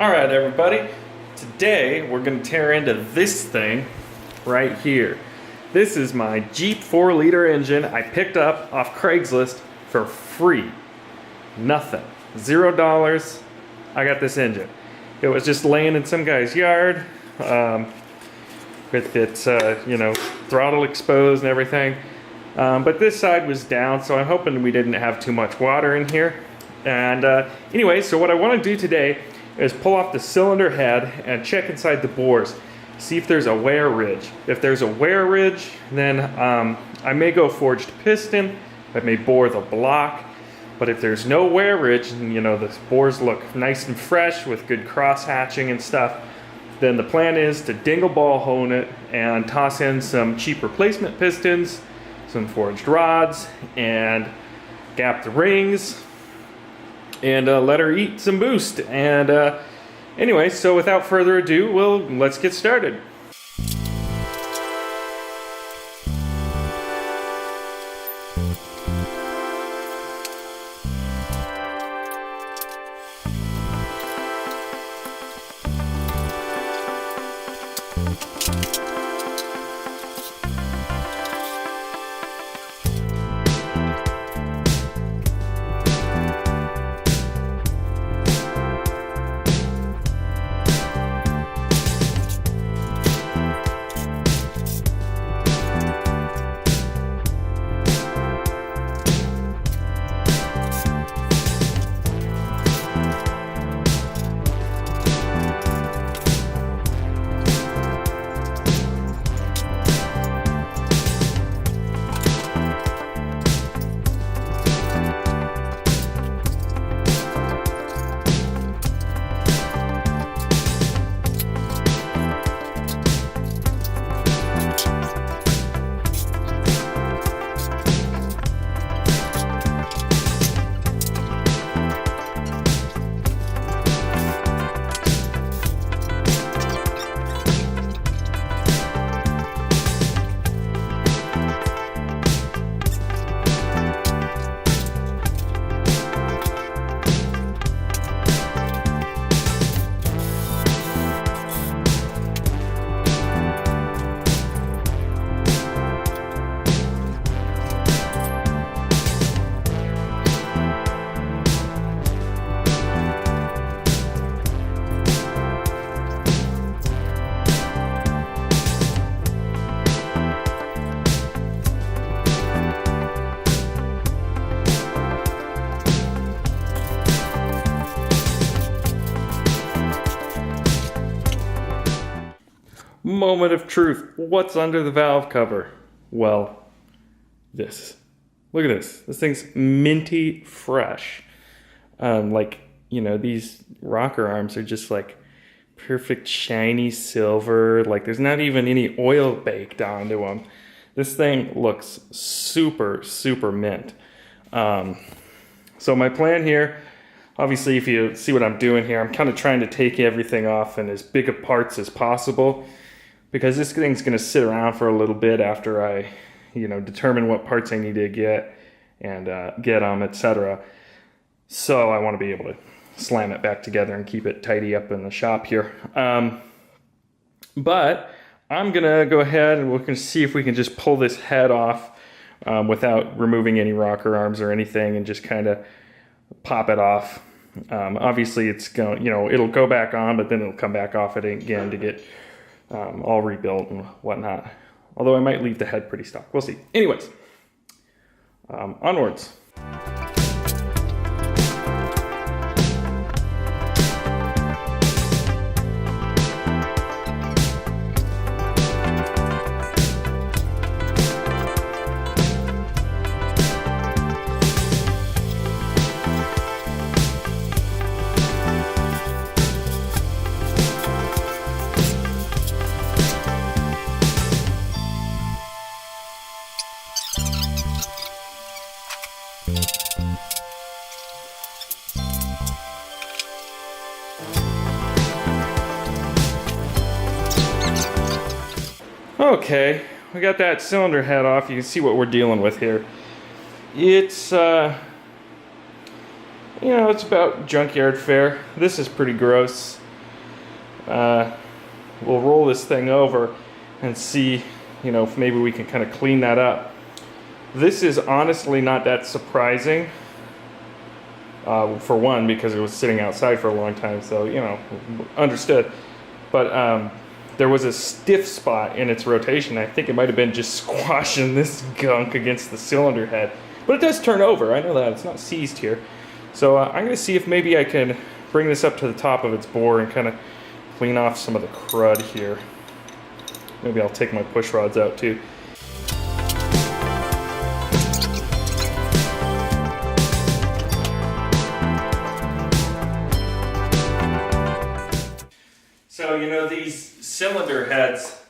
Alright everybody, today we're going to tear into this thing right here. This is my Jeep 4-liter engine I picked up off Craigslist for free. Nothing. $0. I got this engine. It was just laying in some guy's yard with its, throttle exposed and everything. But this side was down, so I'm hoping we didn't have too much water in here. And anyway, so what I want to do today is pull off the cylinder head and check inside the bores. See if there's a wear ridge. If there's a wear ridge, then I may go forged piston. I may bore the block. But if there's no wear ridge, and the bores look nice and fresh with good cross hatching and stuff, then the plan is to dingle ball hone it and toss in some cheap replacement pistons, some forged rods, and gap the rings, and let her eat some boost. And anyway, so without further ado, let's get started. Moment of truth. What's under the valve cover? Well, this. Look at this. This thing's minty fresh. These rocker arms are just like perfect shiny silver. Like there's not even any oil baked onto them. This thing looks super, super mint. So my plan here, obviously if you see what I'm doing here, I'm kind of trying to take everything off in as big of parts as possible, because this thing's going to sit around for a little bit after I, determine what parts I need to get and get them, etc. So I want to be able to slam it back together and keep it tidy up in the shop here. But I'm going to go ahead and we're going to see if we can just pull this head off without removing any rocker arms or anything, and just kind of pop it off. Obviously it's going, it'll go back on, but then it'll come back off it again to get all rebuilt and whatnot. Although I might leave the head pretty stock. We'll see. Anyways, onwards. Okay, we got that cylinder head off. You can see what we're dealing with here. It's, it's about junkyard fare. This is pretty gross. we'll roll this thing over and see, if maybe we can kind of clean that up. This is honestly not that surprising. For one, because it was sitting outside for a long time, so, understood. But there was a stiff spot in its rotation. I think it might have been just squashing this gunk against the cylinder head. But it does turn over, I know that, it's not seized here. So I'm gonna see if maybe I can bring this up to the top of its bore and kind of clean off some of the crud here. Maybe I'll take my push rods out too. So, these cylinder heads,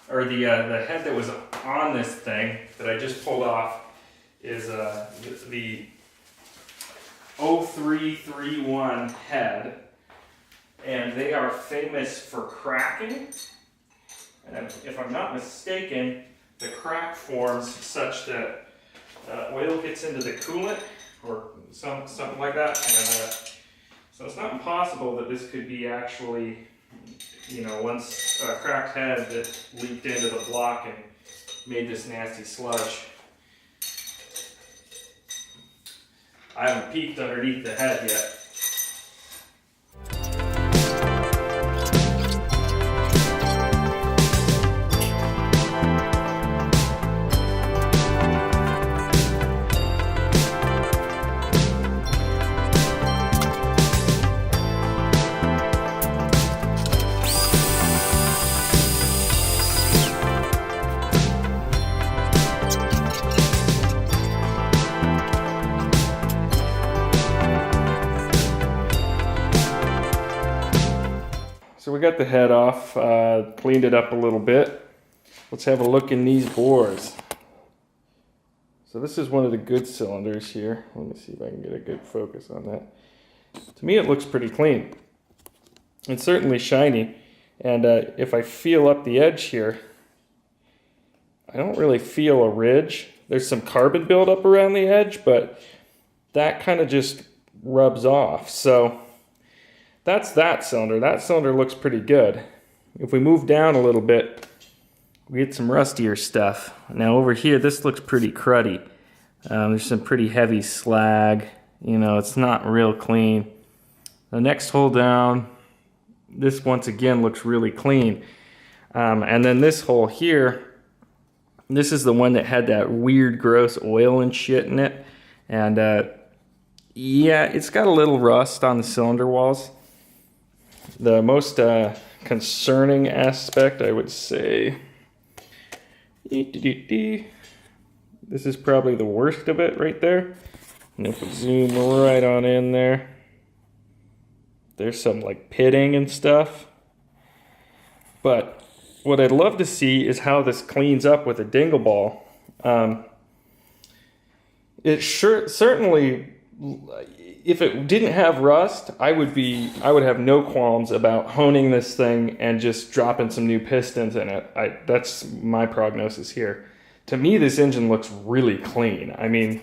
or the head that was on this thing that I just pulled off is the 0331 head, and they are famous for cracking. And if I'm not mistaken, the crack forms such that oil gets into the coolant, or something like that, and so it's not impossible that this could be actually, once a cracked head that leaked into the block and made this nasty sludge. I haven't peeked underneath the head yet. So we got the head off, cleaned it up a little bit. Let's have a look in these bores. So this is one of the good cylinders here. Let me see if I can get a good focus on that. To me, it looks pretty clean. It's certainly shiny. And if I feel up the edge here, I don't really feel a ridge. There's some carbon buildup around the edge, but that kind of just rubs off. So that's that cylinder. That cylinder looks pretty good. If we move down a little bit, we get some rustier stuff. Now over here, this looks pretty cruddy. There's some pretty heavy slag. It's not real clean. The next hole down, this once again looks really clean. And then this hole here, this is the one that had that weird gross oil and shit in it. And yeah, it's got a little rust on the cylinder walls. The most concerning aspect, I would say, this is probably the worst of it right there. And if we zoom right on in there, there's some like pitting and stuff. But what I'd love to see is how this cleans up with a dingle ball. It certainly, if it didn't have rust, I would have no qualms about honing this thing and just dropping some new pistons in it. That's my prognosis here. To me, this engine looks really clean. I mean,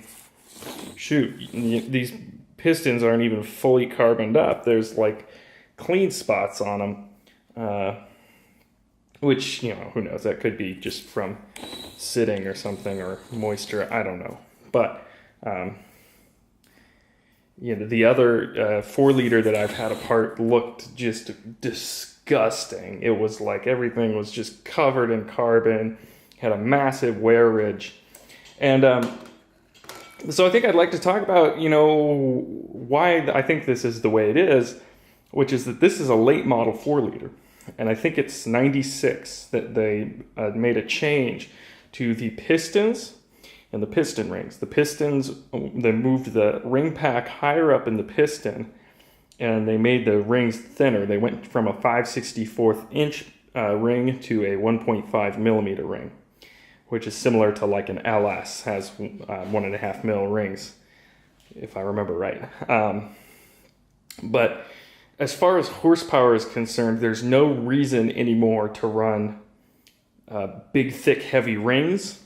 shoot, these pistons aren't even fully carboned up. There's like clean spots on them, which, who knows, that could be just from sitting or something, or moisture, I don't know. But the other 4-liter that I've had apart looked just disgusting. It was like everything was just covered in carbon, had a massive wear ridge. And so I think I'd like to talk about, why I think this is the way it is, which is that this is a late model 4-liter. And I think it's 96 that they made a change to the pistons and the piston rings. The pistons, they moved the ring pack higher up in the piston, and they made the rings thinner. They went from a 5/64 inch ring to a 1.5 millimeter ring, which is similar to like an LS, has 1.5 mil rings, if I remember right. But as far as horsepower is concerned, there's no reason anymore to run big, thick, heavy rings.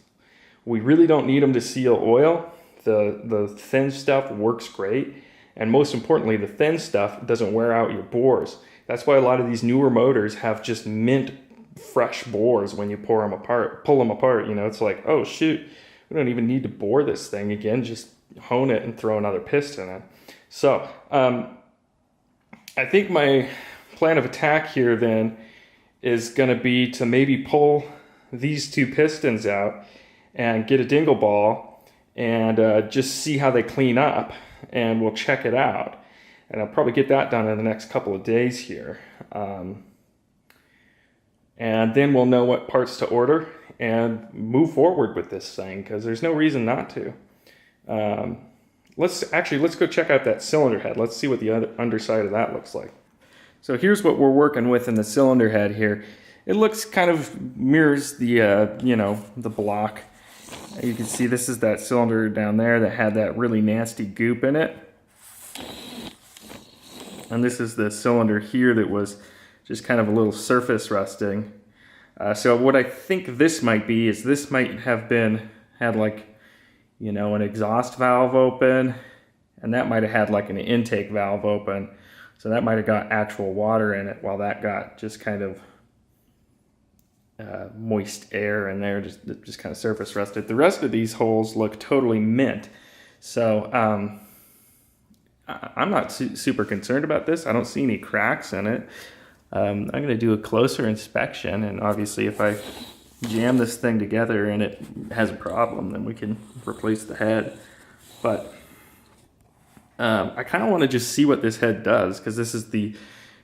We really don't need them to seal oil. The thin stuff works great. And most importantly, the thin stuff doesn't wear out your bores. That's why a lot of these newer motors have just mint fresh bores when you pull them apart. You know, it's like, oh shoot, we don't even need to bore this thing again. Just hone it and throw another piston in. So I think my plan of attack here then is going to be to maybe pull these two pistons out and get a dingle ball and just see how they clean up, and we'll check it out. And I'll probably get that done in the next couple of days here. And then we'll know what parts to order and move forward with this thing, because there's no reason not to. Let's go check out that cylinder head. Let's see what the underside of that looks like. So here's what we're working with in the cylinder head here. It looks kind of mirrors the, the block. You can see this is that cylinder down there that had that really nasty goop in it. And this is the cylinder here that was just kind of a little surface rusting. So what I think this might be is this might have had like, an exhaust valve open, and that might have had like an intake valve open. So that might have got actual water in it, while that got just kind of moist air in there, just kind of surface rusted. The rest of these holes look totally mint. So I'm not super concerned about this. I don't see any cracks in it. I'm going to do a closer inspection, and obviously if I jam this thing together and it has a problem, then we can replace the head. But I kind of want to just see what this head does, because this is the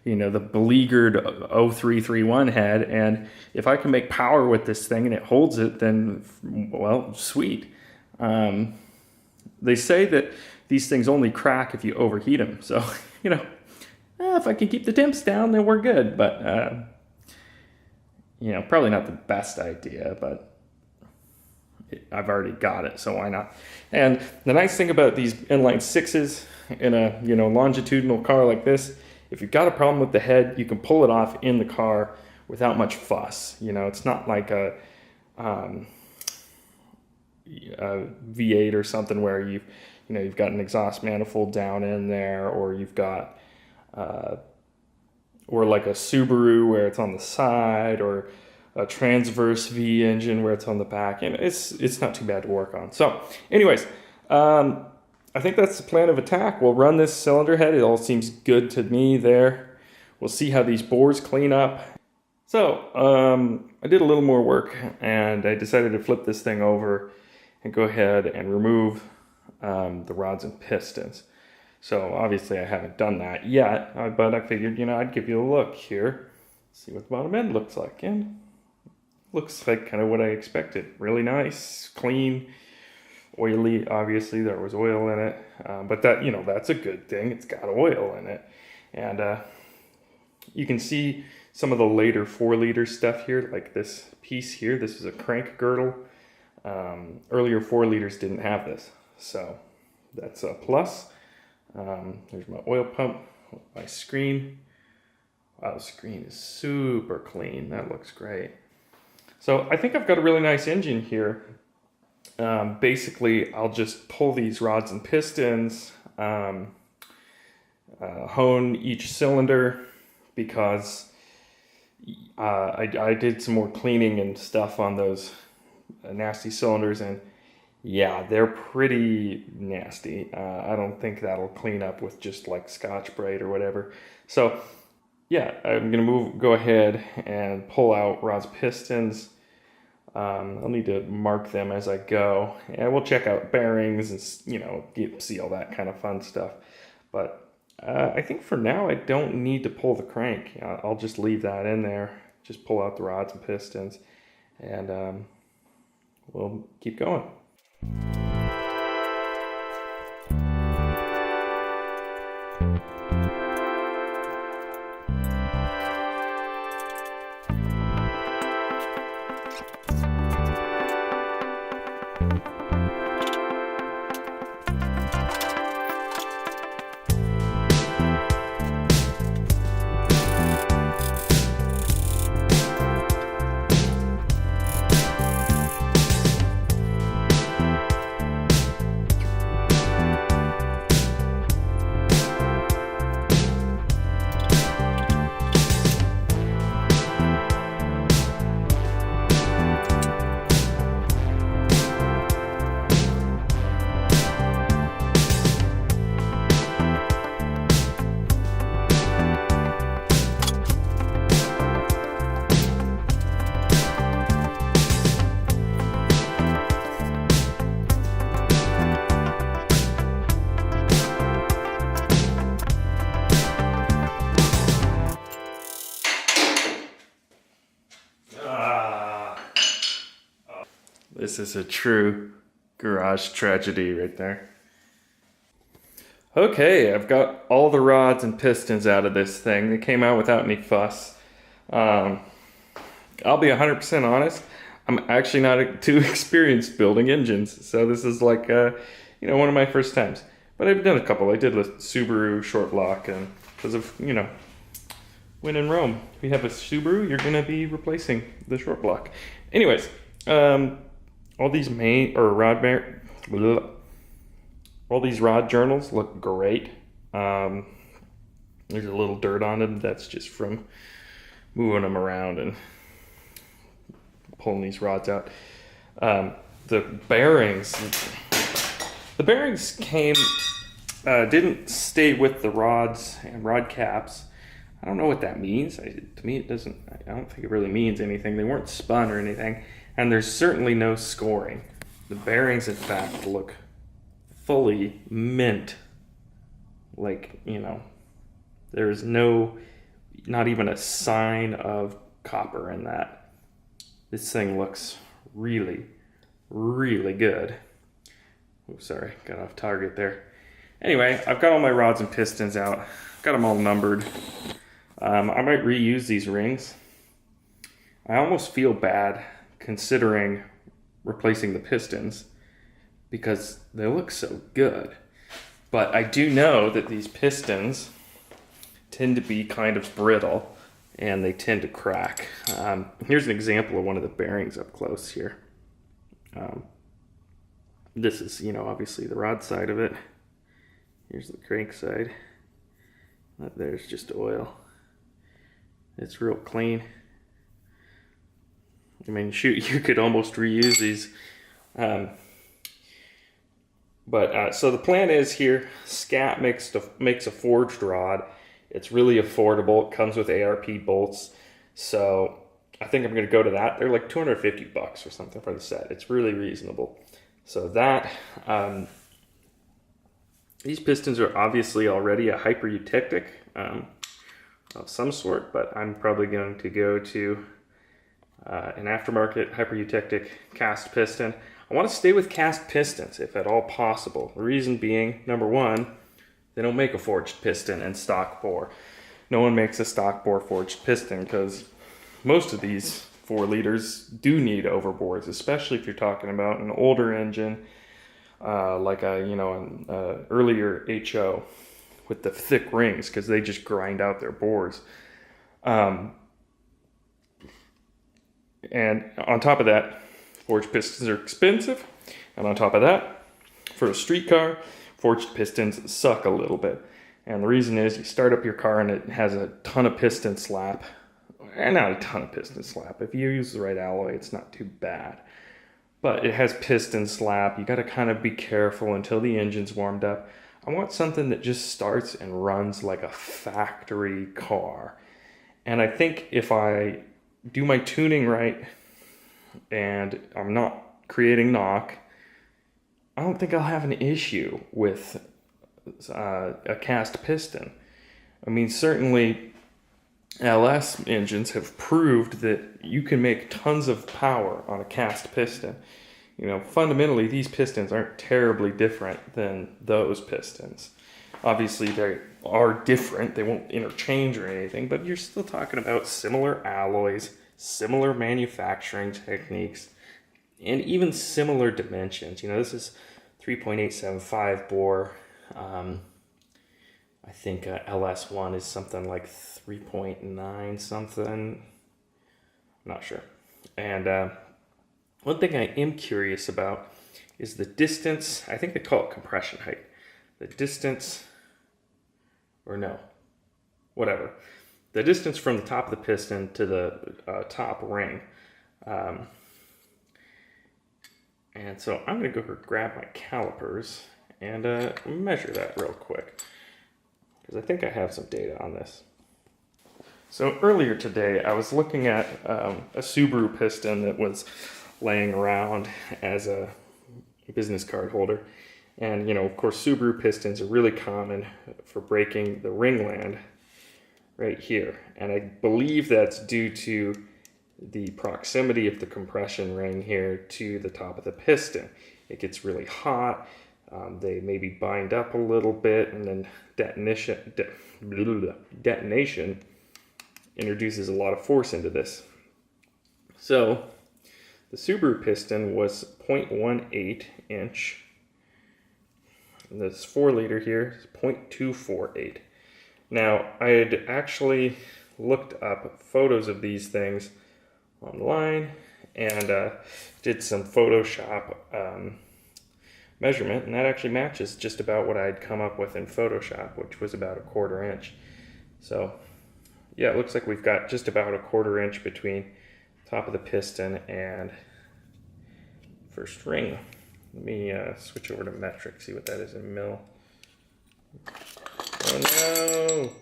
beleaguered 0331 head, and if I can make power with this thing and it holds it, then, well, sweet. They say that these things only crack if you overheat them, so, if I can keep the temps down, then we're good. But, probably not the best idea, but I've already got it, so why not? And the nice thing about these inline sixes in a, longitudinal car like this, if you've got a problem with the head, you can pull it off in the car without much fuss. It's not like a V8 or something where you've got an exhaust manifold down in there, or you've got or like a Subaru where it's on the side, or a transverse V engine where it's on the back, and it's not too bad to work on. So anyways, I think that's the plan of attack. We'll run this cylinder head. It all seems good to me there. We'll see how these bores clean up. So I did a little more work, and I decided to flip this thing over and go ahead and remove the rods and pistons. So obviously I haven't done that yet, but I figured, I'd give you a look here, see what the bottom end looks like. And looks like kind of what I expected. Really nice, clean, oily. Obviously there was oil in it, but that, that's a good thing. It's got oil in it. And you can see some of the later 4-liter stuff here, like this piece here. This is a crank girdle. Earlier 4-liters didn't have this, so that's a plus. There's my oil pump, my screen. Wow, the screen is super clean. That looks great. So I think I've got a really nice engine here. Basically, I'll just pull these rods and pistons, hone each cylinder, because I did some more cleaning and stuff on those nasty cylinders, and yeah, they're pretty nasty. I don't think that'll clean up with just like Scotch-Brite or whatever. So yeah, I'm gonna go ahead and pull out rods, pistons. I'll need to mark them as I go, and we'll check out bearings and see all that kind of fun stuff. But I think for now I don't need to pull the crank. I'll just leave that in there. Just pull out the rods and pistons, and we'll keep going. This is a true garage tragedy right there. Okay, I've got all the rods and pistons out of this thing. They came out without any fuss. I'll be 100% honest. I'm actually not too experienced building engines, so this is like, one of my first times. But I've done a couple. I did a Subaru short block, and because of, when in Rome, if you have a Subaru, you're gonna be replacing the short block. Anyways, all these all these rod journals look great. There's a little dirt on them. That's just from moving them around and pulling these rods out. The bearings didn't stay with the rods and rod caps. I don't know what that means. To me, it doesn't. I don't think it really means anything. They weren't spun or anything, and there's certainly no scoring. The bearings, in fact, look fully mint. Like, there is not even a sign of copper in that. This thing looks really, really good. Oh, sorry, got off target there. Anyway, I've got all my rods and pistons out. Got them all numbered. I might reuse these rings. I almost feel bad considering replacing the pistons because they look so good. But I do know that these pistons tend to be kind of brittle and they tend to crack. Here's an example of one of the bearings up close here. This is, obviously the rod side of it. Here's the crank side. There's just oil. It's real clean. I mean, shoot, you could almost reuse these. So the plan is here, Scat makes a forged rod. It's really affordable. It comes with ARP bolts. So I think I'm going to go to that. They're like $250 or something for the set. It's really reasonable. So that, these pistons are obviously already a hyper-eutectic of some sort, but I'm probably going to go to an aftermarket hyper-eutectic cast piston. I want to stay with cast pistons if at all possible. The reason being, number one, they don't make a forged piston in stock bore. No one makes a stock bore forged piston because most of these 4 liters do need overbores, especially if you're talking about an older engine like an earlier HO with the thick rings, because they just grind out their bores. And on top of that, forged pistons are expensive. And on top of that, for a street car, forged pistons suck a little bit. And the reason is you start up your car and it has a ton of piston slap. And not a ton of piston slap. If you use the right alloy, it's not too bad. But it has piston slap. You got to kind of be careful until the engine's warmed up. I want something that just starts and runs like a factory car. And I think if I do my tuning right and I'm not creating knock, I don't think I'll have an issue with a cast piston. I mean, certainly LS engines have proved that you can make tons of power on a cast piston. Fundamentally, these pistons aren't terribly different than those pistons. Obviously, they are different. They won't interchange or anything, but you're still talking about similar alloys, similar manufacturing techniques, and even similar dimensions. This is 3.875 bore. I think LS1 is something like 3.9 something. I'm not sure. And one thing I am curious about is the distance. I think they call it compression height. The distance, or no, whatever. The distance from the top of the piston to the top ring. And so I'm going to go grab my calipers and measure that real quick, because I think I have some data on this. So earlier today, I was looking at a Subaru piston that was laying around as a business card holder. And, of course, Subaru pistons are really common for breaking the ringland right here. And I believe that's due to the proximity of the compression ring here to the top of the piston. It gets really hot. They maybe bind up a little bit, and then detonation introduces a lot of force into this. So the Subaru piston was 0.18 inch. And this 4 liter here is 0.248. Now, I had actually looked up photos of these things online and did some Photoshop measurement, and that actually matches just about what I'd come up with in Photoshop, which was about 1/4 inch. So yeah, it looks like we've got just about 1/4 inch between top of the piston and first ring. Let me switch over to metric, see what that is in mil. Oh no!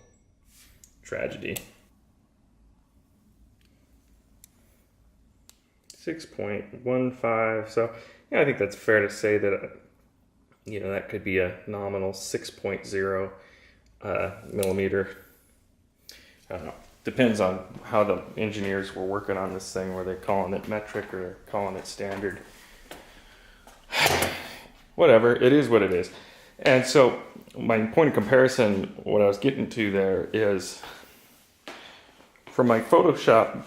Tragedy. 6.15. So yeah, I think that's fair to say that that could be a nominal 6.0 millimeter. I don't know. Depends on how the engineers were working on this thing, were they calling it metric or calling it standard. Whatever, it is what it is. And so my point of comparison, what I was getting to there is, from my Photoshop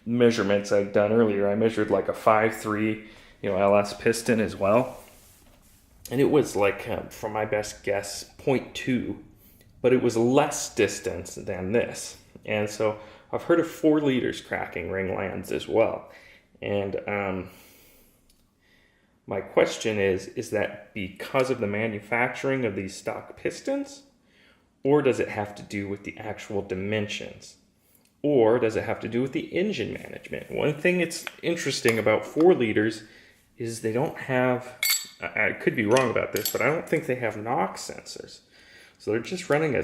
measurements I'd done earlier, I measured like a 5.3 LS piston as well. And it was like, from my best guess, 0.2, but it was less distance than this. And so I've heard of 4 liters cracking ring lands as well. And my question is that because of the manufacturing of these stock pistons? Or does it have to do with the actual dimensions? Or does it have to do with the engine management? One thing that's interesting about 4 liters is they don't have, I could be wrong about this, but I don't think they have knock sensors. So they're just running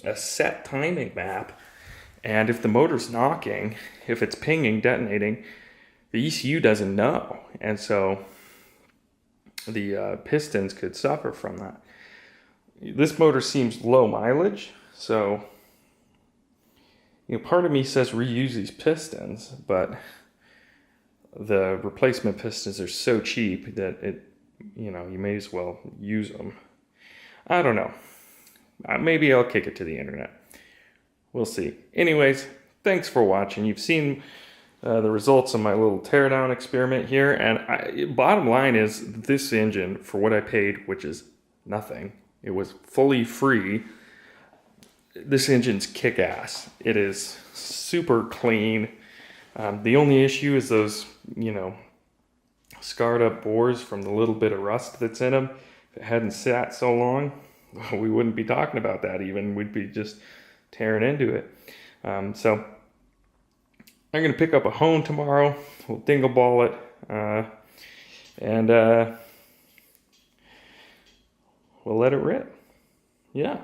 a set timing map. And if the motor's knocking, if it's pinging, detonating, the ECU doesn't know. And so the pistons could suffer from that. This motor seems low mileage, so part of me says reuse these pistons, but the replacement pistons are so cheap that you may as well use them. I don't know. Maybe I'll kick it to the internet. We'll see. Anyways, thanks for watching. You've seen the results of my little teardown experiment here, and bottom line is this engine, for what I paid, which is nothing, it was fully free. This engine's kick-ass. It is super clean. The only issue is those, scarred up bores from the little bit of rust that's in them. If it hadn't sat so long, we wouldn't be talking about that even. We'd be just tearing into it. So I'm going to pick up a hone tomorrow. We'll dingle ball it. And we'll let it rip. Yeah.